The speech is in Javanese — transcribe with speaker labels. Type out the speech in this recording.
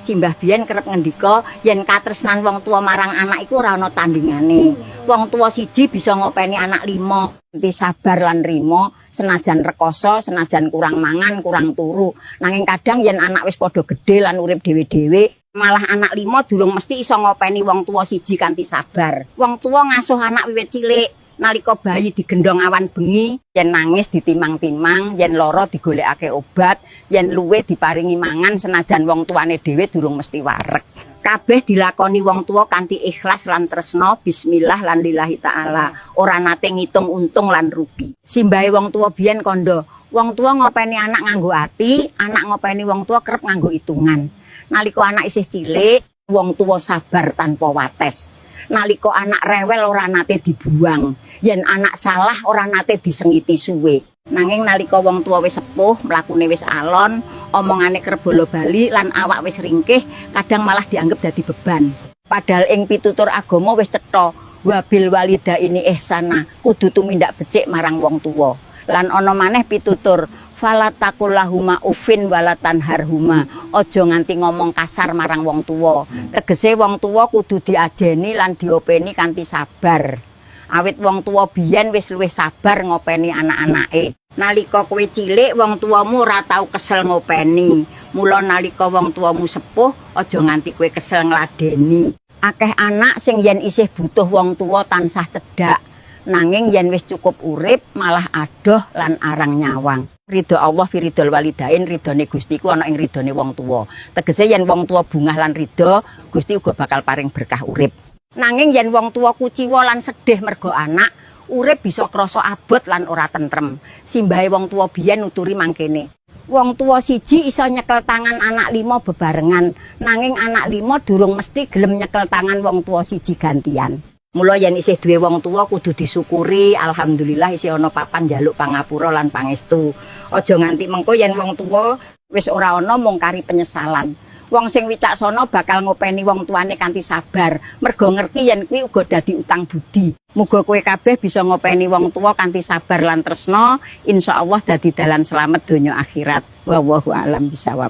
Speaker 1: Simbah biyen kerep ngendika yen katresnan wong tua marang anak iku ora ana tandingane. Wong tua siji bisa ngopeni anak 5, nganti sabar lan rimo, senajan rekoso, senajan kurang mangan, kurang turu. Nanging kadang yen anak wis padha gedhe lan urip dhewe-dhewe, malah anak 5 durung mesti iso ngopeni wong tua siji kanthi sabar. Wong tua ngasuh anak wiwit cilik. Nalika bayi digendong awan bengi, yen nangis ditimang-timang, yen lara digolekake obat, yen luwe diparingi mangan senajan wong tuane dhewe durung mesti wareg. Kabeh dilakoni wong tua kanthi ikhlas lan tresna, bismillah lan lillahi taala. Ora nate ngitung untung lan rugi. Simbahe wong tua biyen kandha, wong tua ngopeni anak nganggo ati, anak ngopeni wong tua kerep nganggo itungan. Nalika anak isih cilik, wong tua sabar tanpa wates. Nalika anak rewel ora nate dibuang. Yen anak salah ora nate disengiti suwe. Nanging nalika wong tua wis sepuh, mlakune wis alon, omongane kerep bola-bali lan awak wis ringkih, kadang malah dianggep dadi beban. Padahal ing pitutur agama wis cetha, wabil walidaini ihsana, kudu tumindak becik marang wong tuwa. Lan ana maneh pitutur, falatakullahuma ufin walatan harhuma, aja nganti ngomong kasar marang wong tuwa. Tegese wong tuwa kudu diajeni lan diopeni kanthi sabar. Awit wong tua biyen wis luwih sabar ngopeni anak-anake. Nalika kowe cilik wong tuamu ora tau kesel ngopeni. Mula nalika wong tuamu sepuh aja nganti kowe kesel ngladeni. Akeh anak sing yen isih butuh wong tua tansah cedhak. Nanging yen wis cukup urip malah adoh lan arang nyawang. Ridho Allah fi ridhol walidain, ridhone Gusti ku ana ing ridhone wong tua. Tegese yen wong tua bungah lan ridho, Gusti uga bakal paring berkah urip. Nanging yen wong tua kuciwa lan sedih mergo anak, urip bisa krasa abot lan ora tentrem. Simbahe wong tua biyen nuturi mangkene. Wong tua siji iso nyekel tangan anak 5 bebarengan, nanging anak 5 durung mesti gelem nyekel tangan wong tua siji gantian. Mula yen isih duwe wong tua kudu disyukuri, alhamdulillah isih ana papan njaluk pangapura lan pangestu. Aja nganti mengko yen wong tua wis ora ana mung kari penyesalan. Wong sing wicaksana bakal ngopeni wong tuane kanthi sabar, mergo ngerti yen kuwi uga dadi utang budi. Muga kowe kabeh bisa ngopeni wong tua kanthi sabar lan tresna, insyaallah dadi dalan slamet donya akhirat. Wallahu a'lam bishawab.